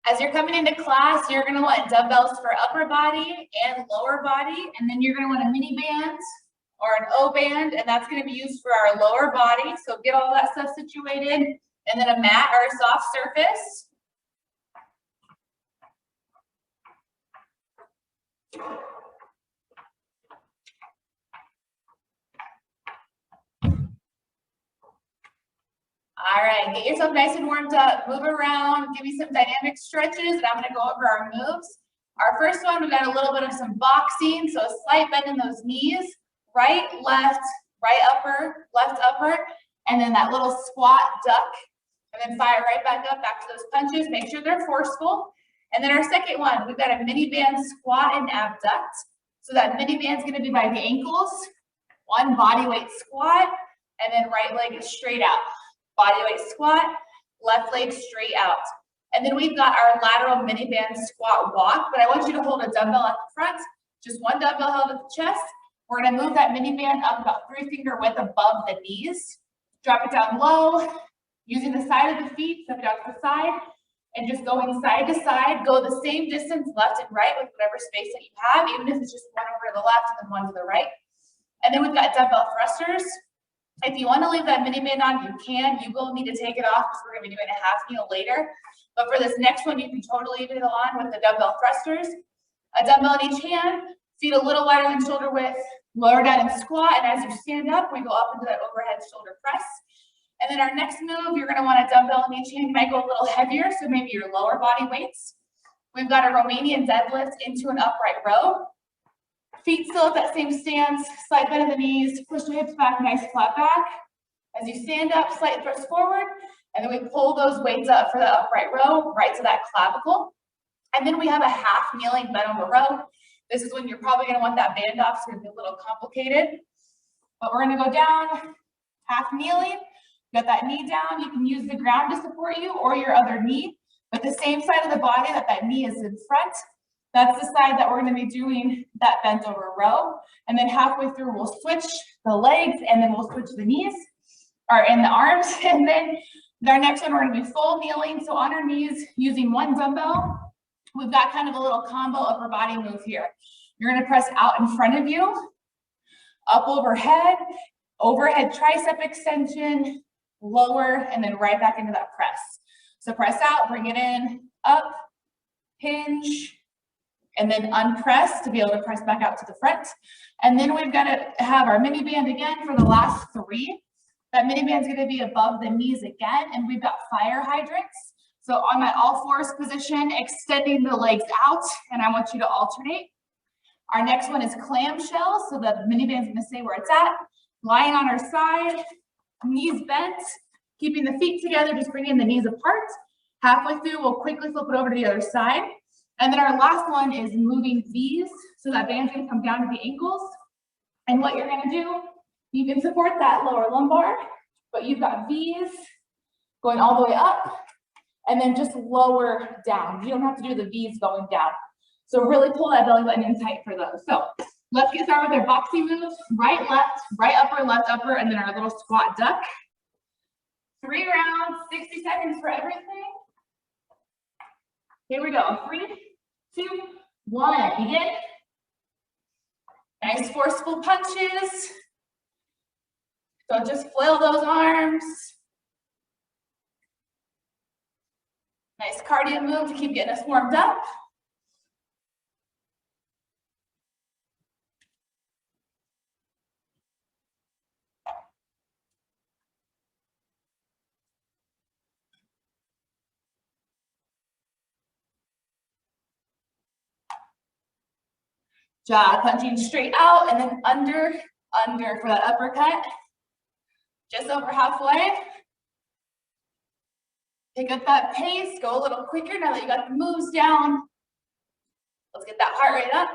As you're coming into class, you're gonna want dumbbells for upper body and lower body, and then you're gonna want a mini band or an O band, and that's gonna be used for our lower body. So get all that stuff situated, and then a mat or a soft surface. All right, get yourself nice and warmed up, move around, give me some dynamic stretches, and I'm gonna go over our moves. Our first one, we got a little bit of some boxing, so a slight bend in those knees, right, left upper, left upper, and then that little squat duck, and then fire right back up, back to those punches, make sure they're forceful. And then our second one, we've got a mini band squat and abduct. So that mini band's gonna be by the ankles, one body weight squat, and then right leg is straight out. Body weight squat, left leg straight out. And then we've got our lateral mini band squat walk, but I want you to hold a dumbbell at the front, just one dumbbell held at the chest. We're gonna move that mini band up about 3-finger width above the knees. Drop it down low, using the side of the feet, step it out to the side, and just going side to side. Go the same distance left and right with whatever space that you have, even if it's just one over to the left and then one to the right. And then we've got dumbbell thrusters. If you want to leave that mini band on, you can. You will need to take it off because we're going to be doing a half kneel later. But for this next one, you can totally leave it on with the dumbbell thrusters. A dumbbell in each hand, feet a little wider than shoulder width, lower down and squat. And as you stand up, we go up into that overhead shoulder press. And then our next move, you're going to want a dumbbell in each hand. You might go a little heavier, so maybe your lower body weights. We've got a Romanian deadlift into an upright row. Feet still at that same stance, slight bend in the knees, push the hips back, nice flat back. As you stand up, slight thrust forward, and then we pull those weights up for the upright row, right to that clavicle. And then we have a half kneeling bent over row. This is when you're probably gonna want that band off, so it's a little complicated. But we're gonna go down, half kneeling, get that knee down. You can use the ground to support you or your other knee, but the same side of the body that knee is in front. That's the side that we're going to be doing that bent over row. And then halfway through, we'll switch the legs and then we'll switch the knees or in the arms. And then our next one, we're going to be full kneeling. So on our knees using one dumbbell, we've got kind of a little combo upper body move here. You're going to press out in front of you, up overhead tricep extension, lower, and then right back into that press. So press out, bring it in, up, hinge, and then unpress to be able to press back out to the front. And then we've got to have our mini band again for the last 3. That mini band is going to be above the knees again, and we've got fire hydrants. So on my all fours position, extending the legs out, and I want you to alternate. Our next one is clamshell, so the mini band is going to stay where it's at. Lying on our side, knees bent, keeping the feet together, just bringing the knees apart. Halfway through, we'll quickly flip it over to the other side. And then our last one is moving V's. So that band's gonna come down to the ankles. And what you're gonna do, you can support that lower lumbar, but you've got V's going all the way up and then just lower down. You don't have to do the V's going down. So really pull that belly button in tight for those. So let's get started with our boxing moves. Right upper, left upper, and then our little squat duck. 3 rounds, 60 seconds for everything. Here we go. 3, 2, 1. Begin. Nice forceful punches. So just flail those arms. Nice cardio move to keep getting us warmed up. Jaw punching straight out and then under for that uppercut. Just over halfway. Pick up that pace, go a little quicker now that you got the moves down. Let's get that heart rate up.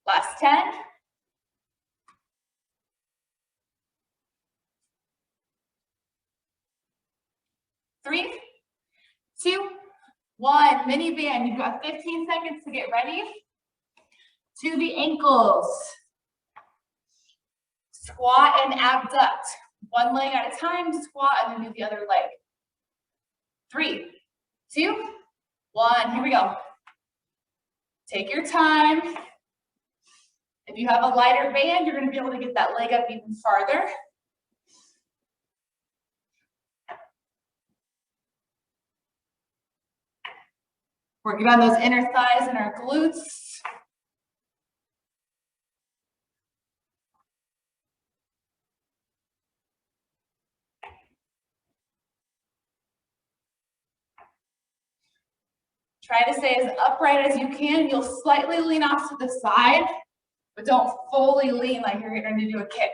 Last 10. 3, 2, 1. Mini band. You've got 15 seconds to get ready. To the ankles. Squat and abduct. One leg at a time, squat, and then do the other leg. 3, 2, 1, here we go. Take your time. If you have a lighter band, you're gonna be able to get that leg up even farther. Working on those inner thighs and our glutes. Try to stay as upright as you can. You'll slightly lean off to the side, but don't fully lean like you're going to do a kick.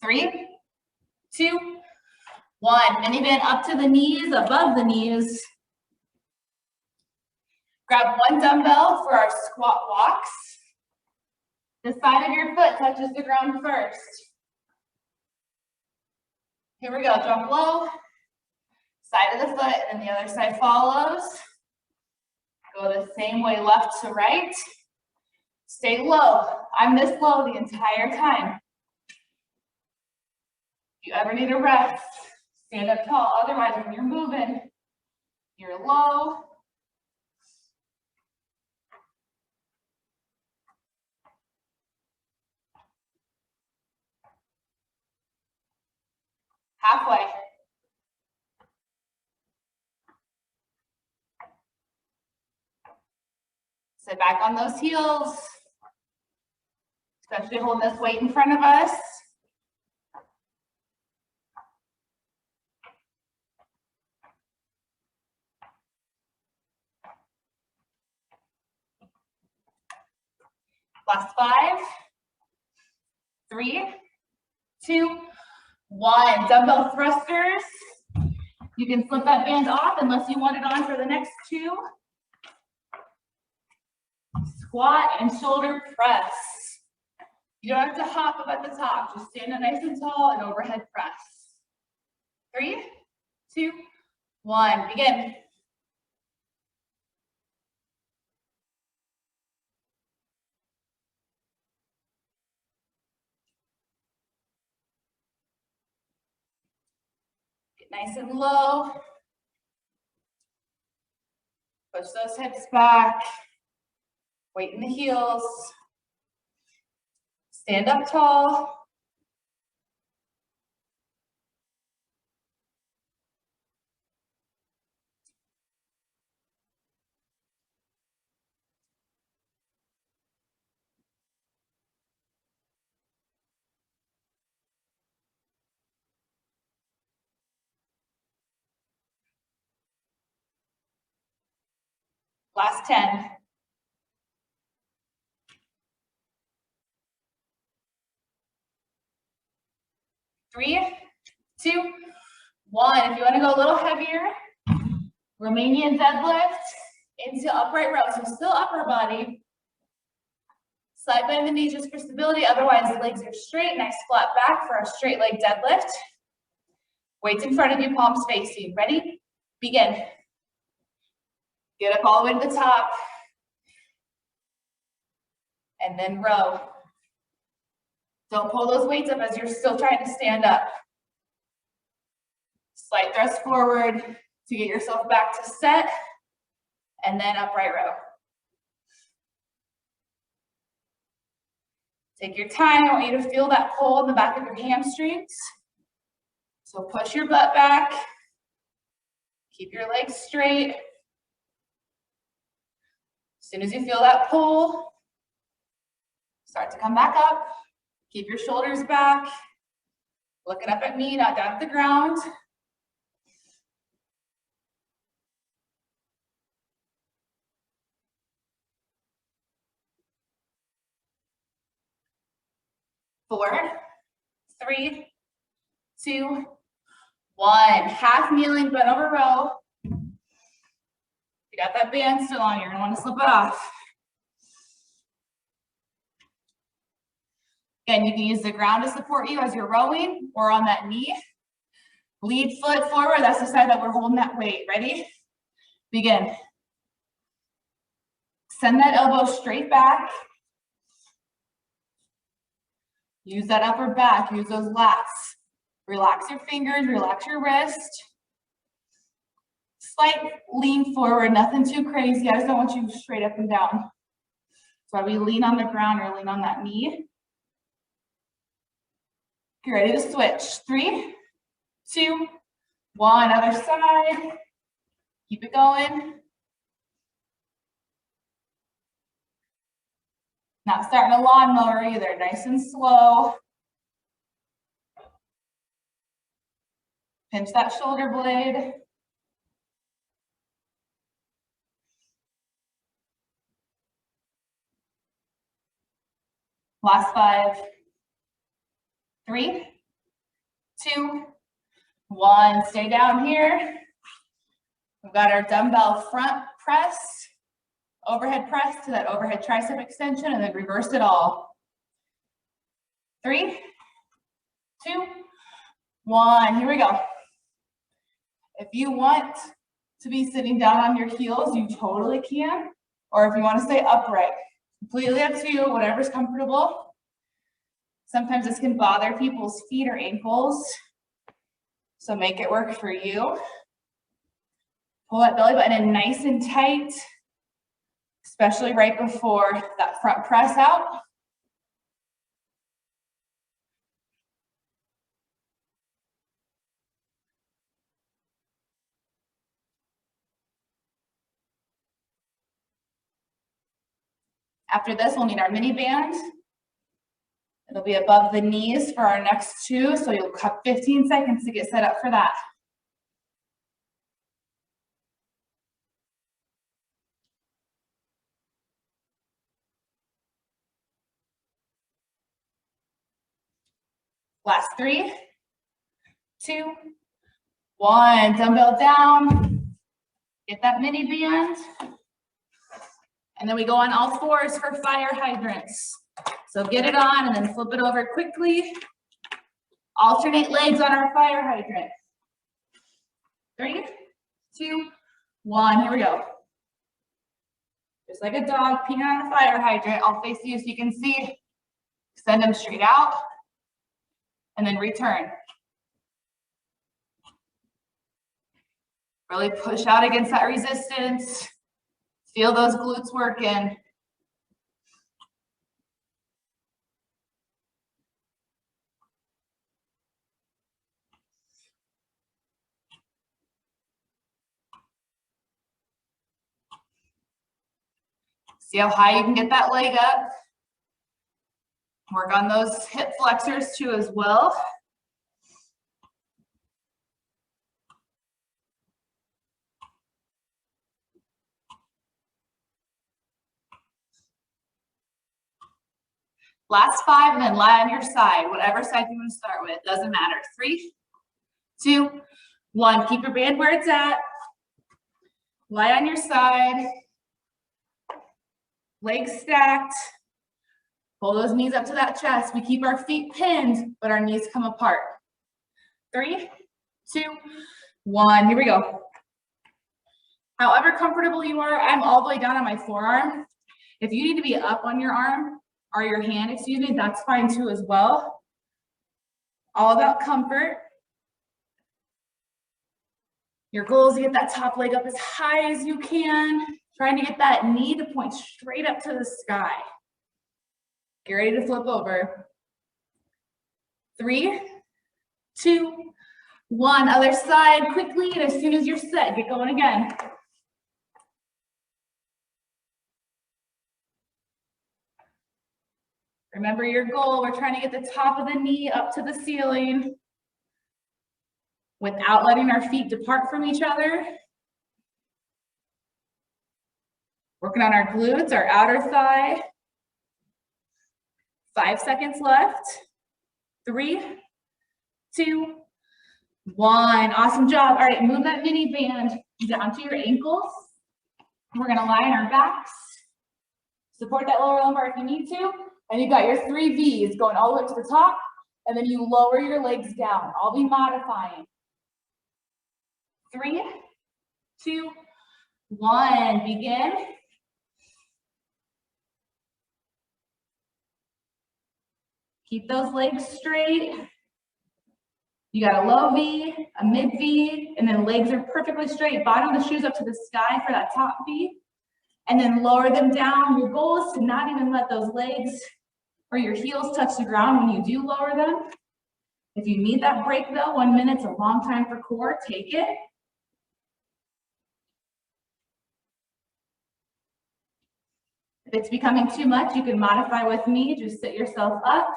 Three, 2, 1. Mini band up to the knees, above the knees. Grab one dumbbell for our squat walks. The side of your foot touches the ground first. Here we go, drop low. Side of the foot, and then the other side follows. Go the same way, left to right. Stay low. I'm this low the entire time. If you ever need a rest, stand up tall. Otherwise, when you're moving, you're low. Halfway. Sit back on those heels, especially holding this weight in front of us. Last 5, 3, 2, 1. Dumbbell thrusters. You can flip that band off unless you want it on for the next 2. Squat and shoulder press. You don't have to hop up at the top. Just stand up nice and tall and overhead press. 3, 2, 1. Begin. Get nice and low. Push those hips back. Weight in the heels. Stand up tall. Last 10. 3, 2, 1. If you want to go a little heavier, Romanian deadlift into upright row. So still upper body. Slight bend in the knees just for stability. Otherwise, the legs are straight. Nice flat back for a straight leg deadlift. Weights in front of you, palms facing. Ready? Begin. Get up all the way to the top. And then row. Don't pull those weights up as you're still trying to stand up. Slight thrust forward to get yourself back to set, and then upright row. Take your time. I want you to feel that pull in the back of your hamstrings. So push your butt back. Keep your legs straight. As soon as you feel that pull, start to come back up. Keep your shoulders back. Looking up at me, not down at the ground. Four, 3, 2, 1. Half kneeling, bent over row. You got that band still on, you're gonna want to slip it off. Again, you can use the ground to support you as you're rowing or on that knee. Lead foot forward, that's the side that we're holding that weight. Ready? Begin. Send that elbow straight back. Use that upper back, use those lats. Relax your fingers, relax your wrist. Slight lean forward, nothing too crazy. I just don't want you straight up and down. So we lean on the ground or lean on that knee. Get ready to switch. 3, 2, 1, other side. Keep it going. Not starting a lawnmower either, nice and slow. Pinch that shoulder blade. Last 5, 3, 2, 1. Stay down here. We've got our dumbbell front press, overhead press to that overhead tricep extension, and then reverse it all. 3, 2, 1. Here we go. If you want to be sitting down on your heels, you totally can. Or if you want to stay upright, completely up to you, whatever's comfortable. Sometimes this can bother people's feet or ankles, so make it work for you. Pull that belly button in nice and tight, especially right before that front press out. After this, we'll need our mini band. It'll be above the knees for our next 2, so you'll have 15 seconds to get set up for that. Last 3, 2, 1. Dumbbell down. Get that mini band. And then we go on all 4s for fire hydrants. So get it on and then flip it over quickly. Alternate legs on our fire hydrant. 3, 2, 1. Here we go. Just like a dog peeing on a fire hydrant. I'll face you so you can see. Send them straight out. And then return. Really push out against that resistance. Feel those glutes working. See how high you can get that leg up. Work on those hip flexors too as well. Last 5 and then lie on your side, whatever side you want to start with, doesn't matter. 3, 2, 1. Keep your band where it's at. Lie on your side. Legs stacked. Pull those knees up to that chest. We keep our feet pinned, but our knees come apart. 3, 2, 1. Here we go. However comfortable you are, I'm all the way down on my forearm. If you need to be up on your arm, or your hand, excuse me, that's fine too as well. All about comfort. Your goal is to get that top leg up as high as you can, trying to get that knee to point straight up to the sky. Get ready to flip over. 3, 2, 1. Other side quickly, and as soon as you're set, get going again. Remember your goal, we're trying to get the top of the knee up to the ceiling without letting our feet depart from each other. Working on our glutes, our outer thigh. 5 seconds left. 3, 2, 1. Awesome job. All right, move that mini band down to your ankles. We're gonna lie on our backs. Support that lower lumbar if you need to. And you got your 3 V's going all the way to the top, and then you lower your legs down. I'll be modifying. 3, 2, 1, begin. Keep those legs straight. You got a low V, a mid V, and then legs are perfectly straight. Bottom of the shoes up to the sky for that top V, and then lower them down. Your goal is to not even let those legs or your heels touch the ground when you do lower them. If you need that break though, 1 minute's a long time for core, take it. If it's becoming too much, you can modify with me. Just sit yourself up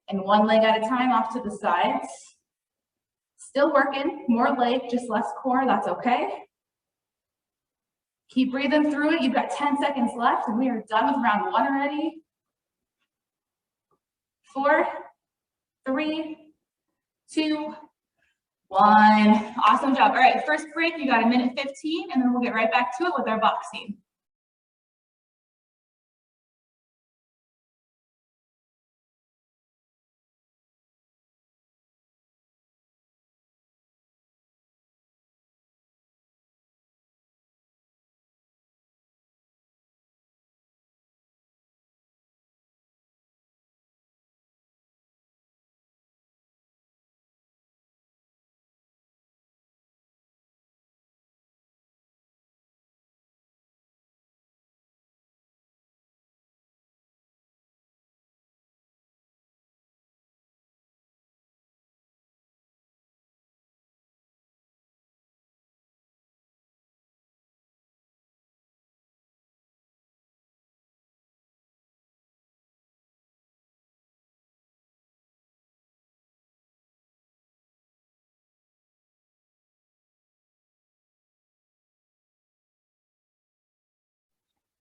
and 1 leg at a time off to the sides. Still working, more leg, just less core, that's okay. Keep breathing through it. You've got 10 seconds left and we are done with round 1 already. 4, 3, 2, 1. Awesome job. All right, first break, you got 1:15, and then we'll get right back to it with our boxing.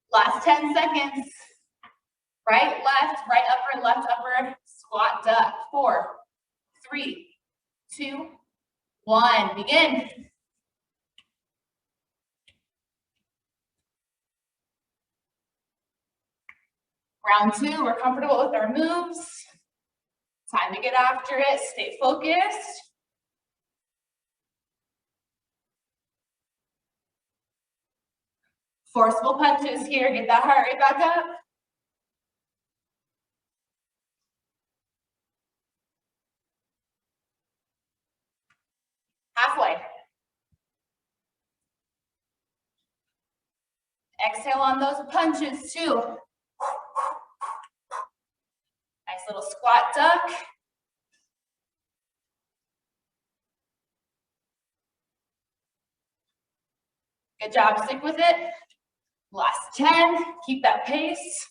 Last 10 seconds. Right, left, upper, squat, duck. 4, 3, 2, 1, begin. Round 2, we're comfortable with our moves. Time to get after it, stay focused. Forceful punches here, get that heart rate back up. Halfway. Exhale on those punches too. Nice little squat duck. Good job, stick with it. Last 10, keep that pace.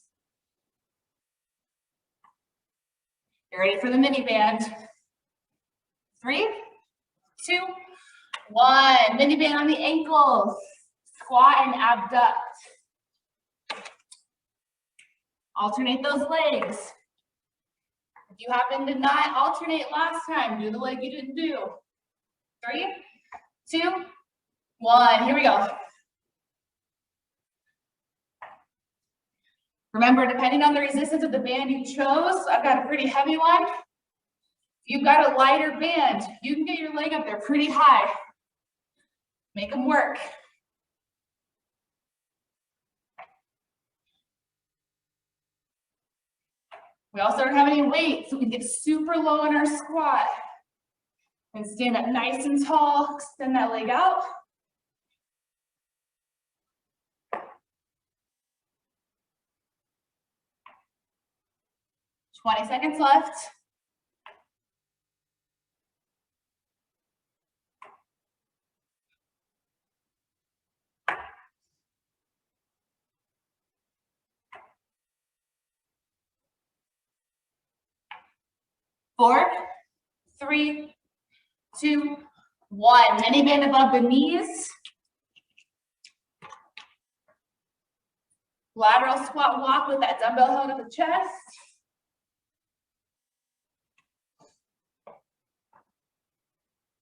You're ready for the mini band. 3, 2, 1. Mini band on the ankles. Squat and abduct. Alternate those legs. If you happen to not alternate last time, do the leg you didn't do. 3, 2, 1. Here we go. Remember, depending on the resistance of the band you chose, I've got a pretty heavy one. If you've got a lighter band, you can get your leg up there pretty high. Make them work. We also don't have any weight, so we can get super low in our squat. And stand up nice and tall, extend that leg out. $20 seconds left. Four, 3, 2, 1. Mini band above the knees. Lateral squat walk with that dumbbell held at the chest.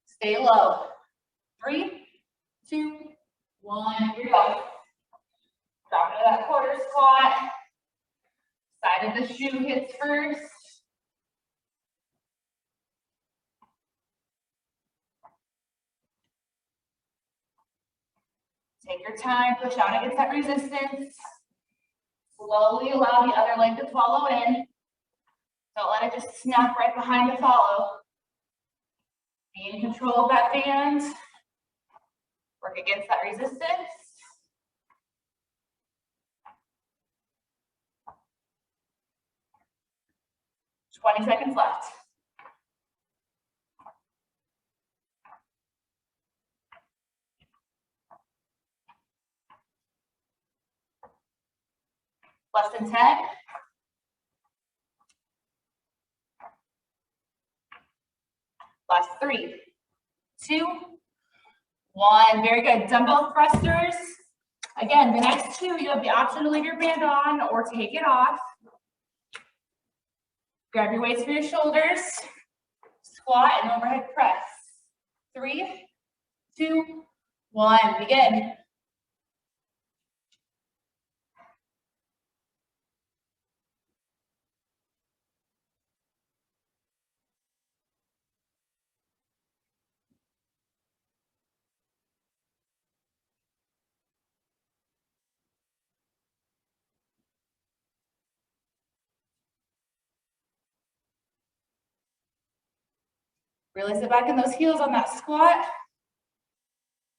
Stay low. 3, 2, 1. Here we go. Drop into that quarter squat. Side of the shoe hits first. Take your time, push out against that resistance. Slowly allow the other leg to follow in. Don't let it just snap right behind the follow. Be in control of that band. Work against that resistance. 20 seconds left. Less than 10. Last 3, 2, 1. Very good. Dumbbell thrusters. Again, the next 2, you have the option to leave your band on or take it off. Grab your weights for your shoulders. Squat and overhead press. 3, 2, 1. Begin. Really sit back in those heels on that squat.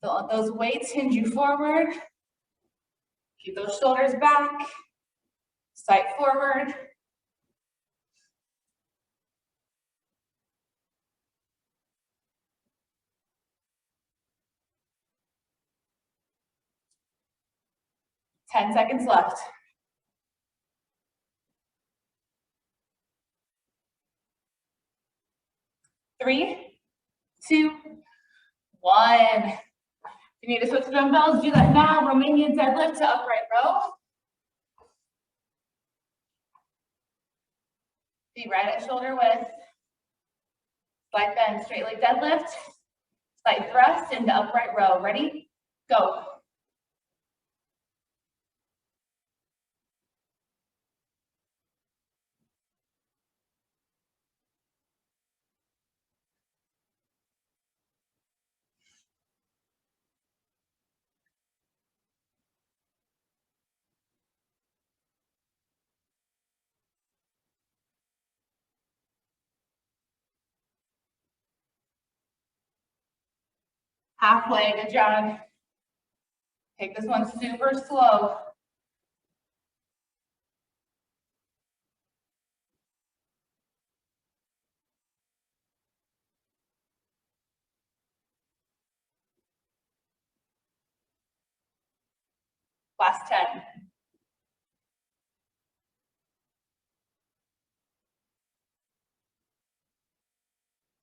Don't let those weights hinge you forward. Keep those shoulders back. Sight forward. Ten seconds left. Three, 2, 1. If you need to switch to dumbbells, do that now. Romanian deadlift to upright row. Be right at shoulder width. Slight bend, straight leg deadlift. Slight thrust into upright row. Ready? Go. Halfway, good job. Take this one super slow. Last 10.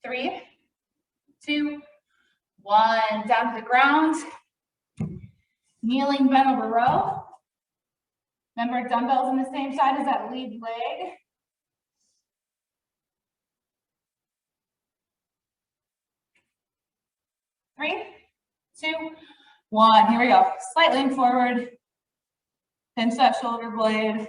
3, 2, 1. Down to the ground. Kneeling bent over row. Remember, dumbbells on the same side as that lead leg. Three, 2, 1. Here we go. Slight lean forward. Pinch that shoulder blade.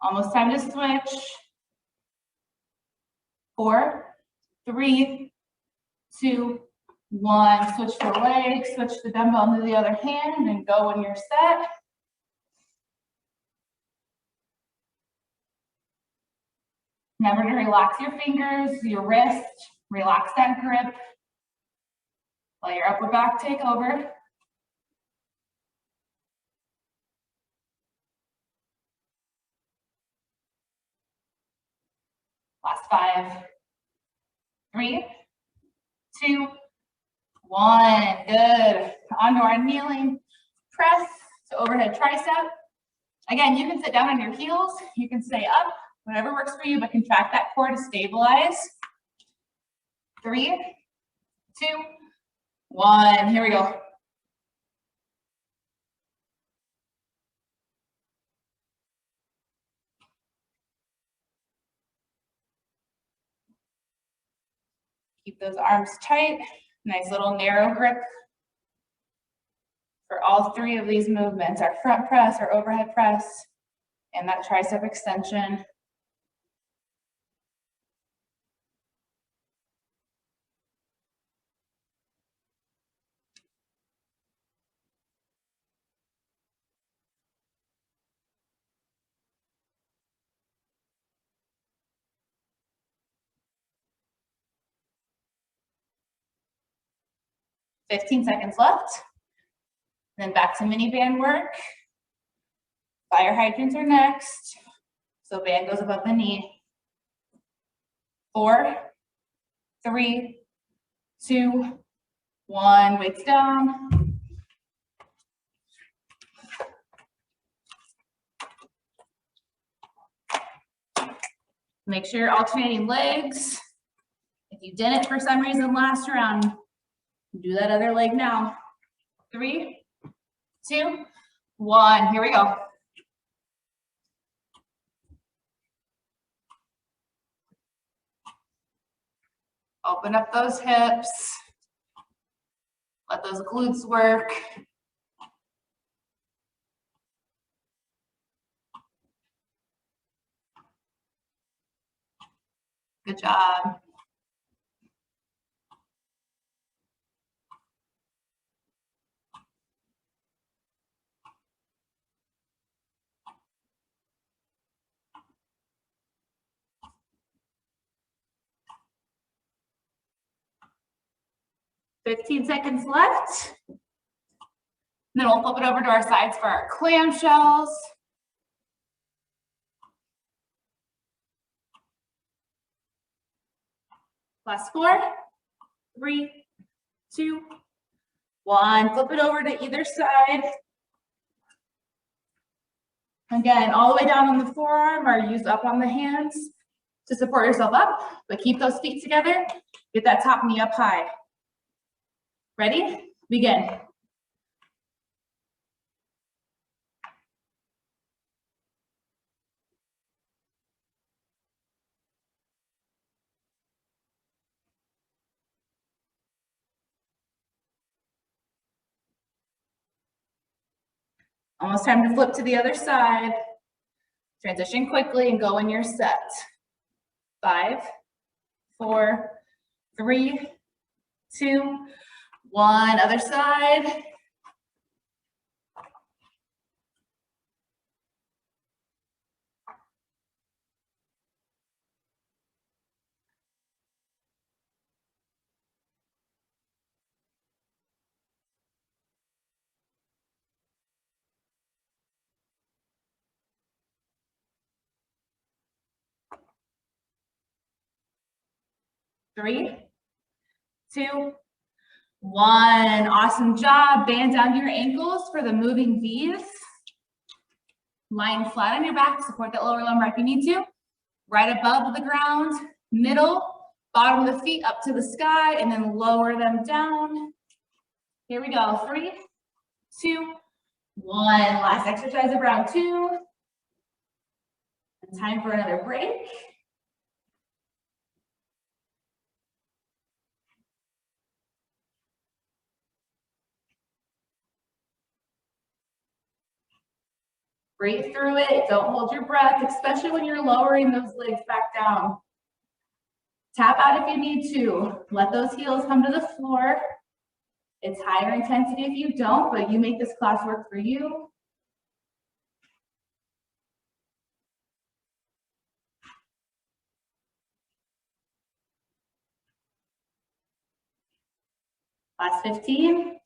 Almost time to switch. 4, 3, 2, 1. Switch the leg, switch the dumbbell into the other hand, and go when you're set. Remember to relax your fingers, your wrist, relax that grip. Let your upper back take over. Last 5, 3, 2, 1. Good. Onto our kneeling press to overhead tricep. Again, you can sit down on your heels. You can stay up, whatever works for you, but contract that core to stabilize. 3, 2, 1. Here we go. Keep those arms tight. Nice little narrow grip for all three of these movements, our front press, our overhead press, and that tricep extension. Fifteen seconds left. Then back to mini band work. Fire hydrants are next. So band goes above the knee. 4, 3, 2, 1, weights down. Make sure you're alternating legs. If you didn't for some reason last round, do that other leg now. 3, 2, 1, here we go. Open up those hips. Let those glutes work. Good job. Fifteen seconds left. Then we'll flip it over to our sides for our clamshells. Last 4, 3, 2, 1. Flip it over to either side. Again, all the way down on the forearm or use up on the hands to support yourself up, but keep those feet together. Get that top knee up high. Ready? Begin. Almost time to flip to the other side. Transition quickly and go in your set. 5, 4, 3, 2, 1. Other side. Three, 2, 1. Awesome job. Band down your ankles for the moving V's. Lying flat on your back. Support that lower lumbar if you need to. Right above the ground, middle, bottom of the feet up to the sky, and then lower them down. Here we go. 3, 2, 1. Last exercise of round 2. And time for another break. Breathe through it. Don't hold your breath, especially when you're lowering those legs back down. Tap out if you need to. Let those heels come to the floor. It's higher intensity if you don't, but you make this class work for you. Last 15.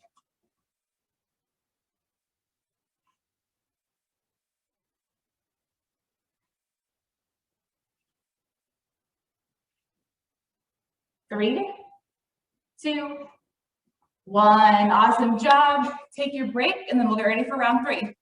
Three, 2, 1. Awesome job. Take your break, and then we'll get ready for round 3.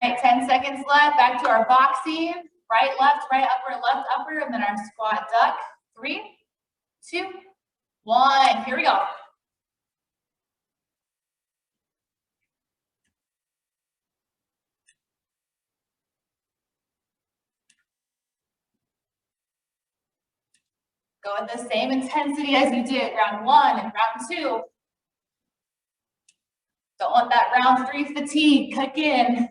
right, 10 seconds left. Back to our boxing. Right, left, upper, and then our squat duck. 3, 2, 1. Here we go. Go with the same intensity as you did round 1 and round 2. Don't let that round 3 fatigue kick in.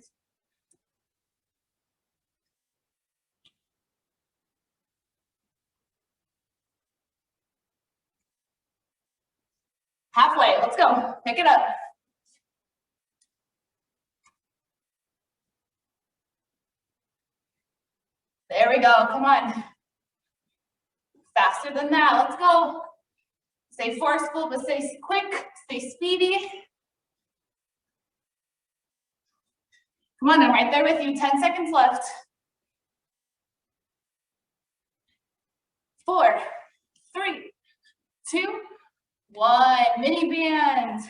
Halfway, let's go. Pick it up. There we go, come on. Faster than that, let's go. Stay forceful, but stay quick, stay speedy. Come on, I'm right there with you, 10 seconds left. 4, 3, 2, 1. Mini band.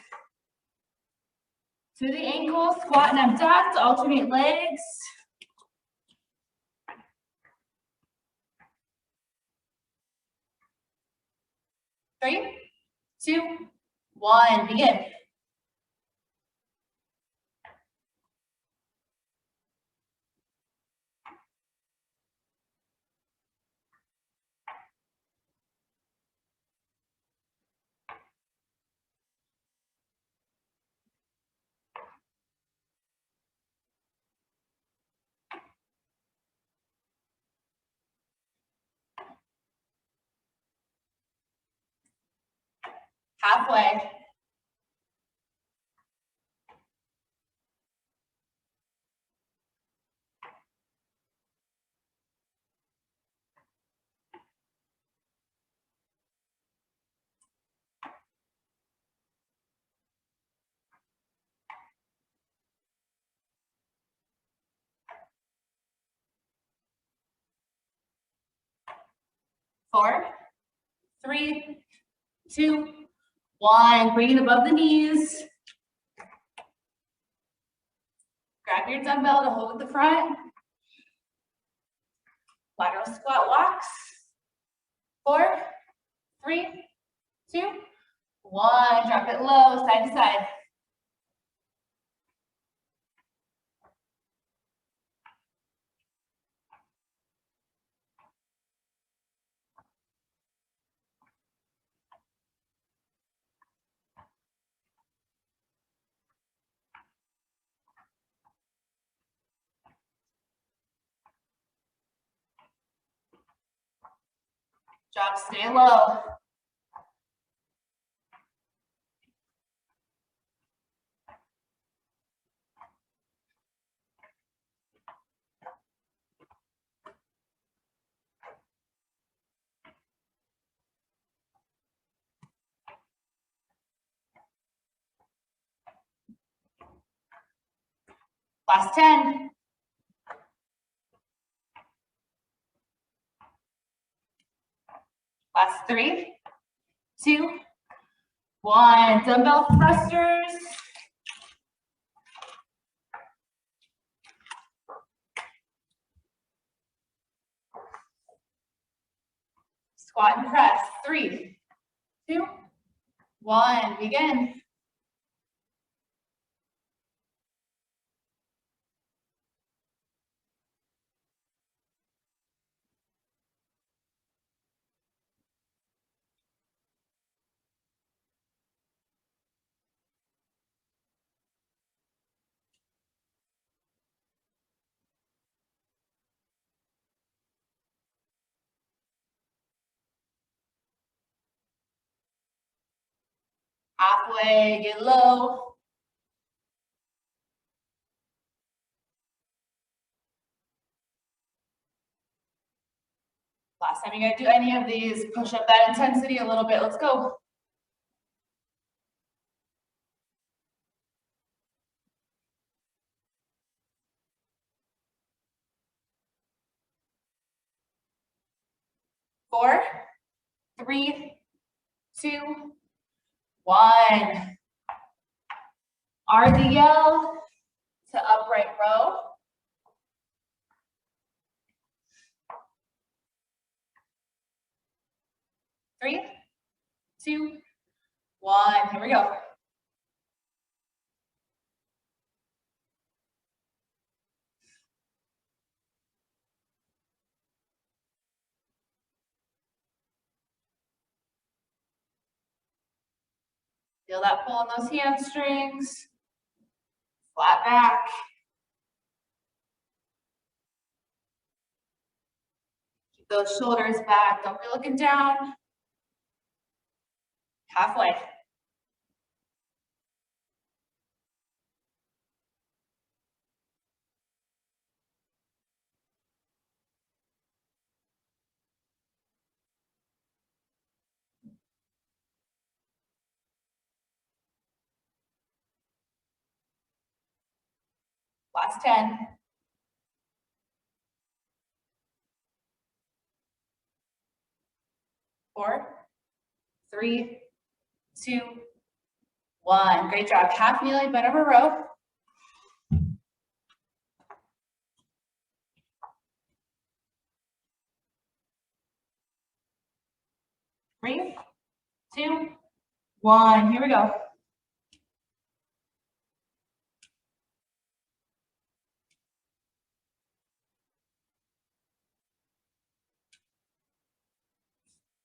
To the ankles, squat and abduct, alternate legs. 3, 2, 1, begin. Halfway. Four, 3, 2, 1. Bring it above the knees. Grab your dumbbell to hold at the front. Lateral squat walks. 4, 3, 2, 1. Drop it low, side to side. Drop, stay low. Last 10. Last 3, 2, 1. Dumbbell thrusters. Squat and press. 3, 2, 1. Begin. Halfway, get low. Last time you guys do any of these, push up that intensity a little bit. Let's go. Four, 3, 2, 1. RDL to upright row. 3, 2, 1. Here we go. Feel that pull in those hamstrings. Flat back. Keep those shoulders back. Don't be looking down. Halfway. Last 10. 4, 3, 2, 1. Great job. Half kneeling, bent over row. Three, 2, 1. Here we go.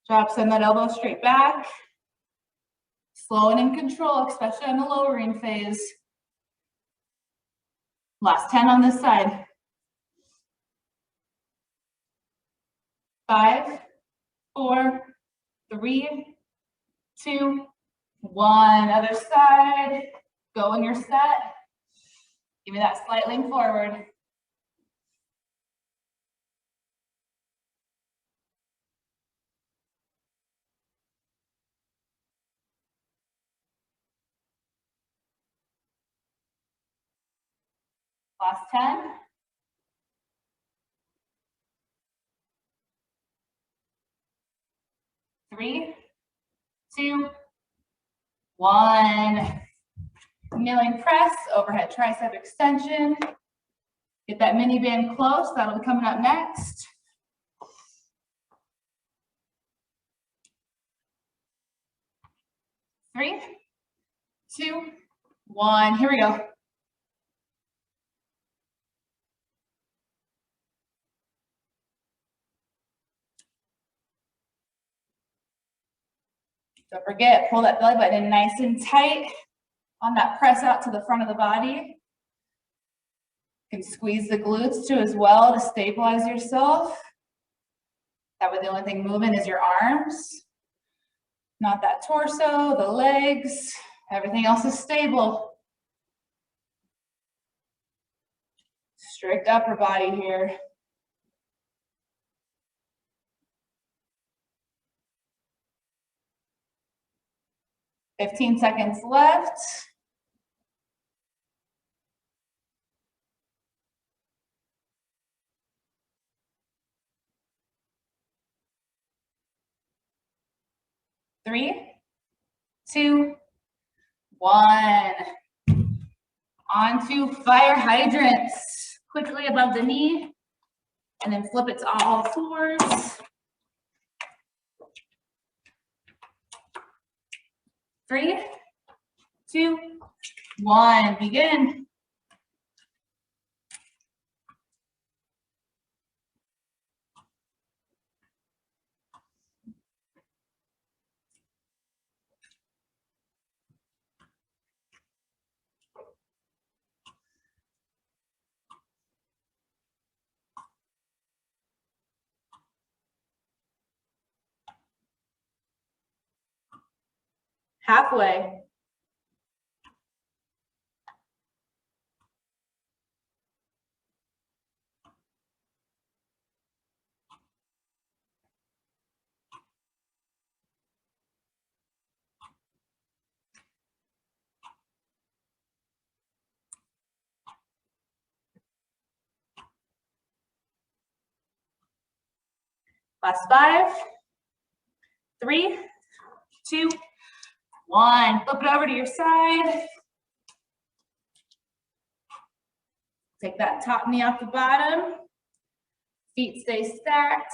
Drop, send that elbow straight back. Slow and in control, especially on the lowering phase. Last 10 on this side. 5, 4, 3, 2, 1. Other side. Go when you're set. Give me that slight lean forward. Last 10. 3, 2, 1. Kneeling press, overhead tricep extension. Get that mini band close. That'll be coming up next. Three, 2, 1. Here we go. Don't forget, pull that belly button in nice and tight on that press out to the front of the body. You can squeeze the glutes too as well to stabilize yourself. That way the only thing moving is your arms, not that torso, the legs. Everything else is stable. Strict upper body here. Fifteen seconds left. Three, 2, 1. On to fire hydrants. Quickly above the knee, and then flip it to all fours. 3, 2, 1. Begin. Halfway. Last 5, 3, 2, 1. Flip it over to your side. Take that top knee off the bottom. Feet stay stacked.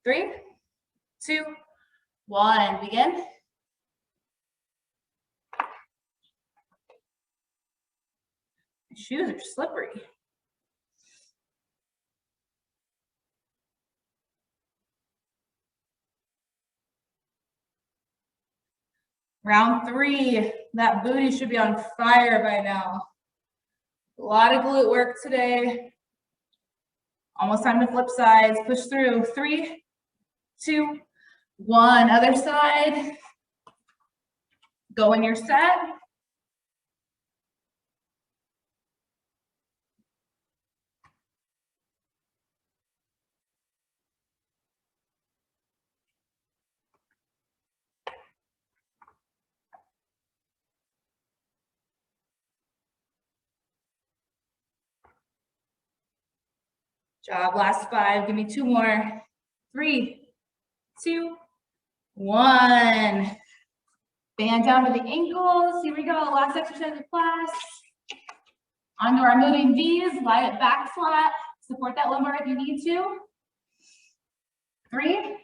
3, 2, 1, begin. Shoes are slippery. Round 3, that booty should be on fire by now. A lot of glute work today. Almost time to flip sides, push through. 3, 2, 1, other side. Go in your set. Job, last 5, give me 2 more. 3, 2, 1. Band down to the ankles, here we go, last exercise of class. Onto our moving V's, lie it back flat, support that lumbar if you need to. 3,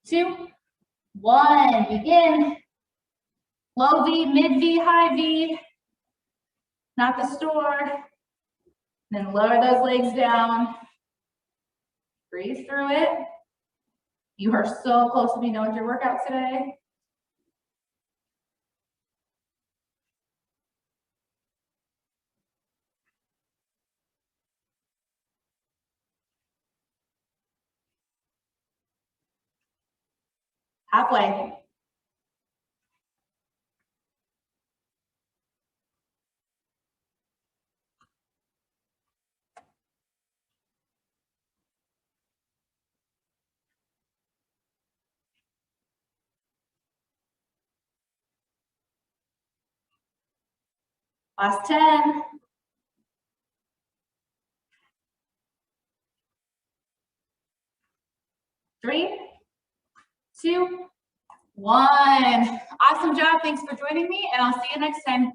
2, 1, begin. Low V, mid V, high V, not the store. Then lower those legs down. Breathe through it. You are so close to being done with your workout today. Halfway. Last 10. 3, 2, 1. Awesome job. Thanks for joining me, and I'll see you next time.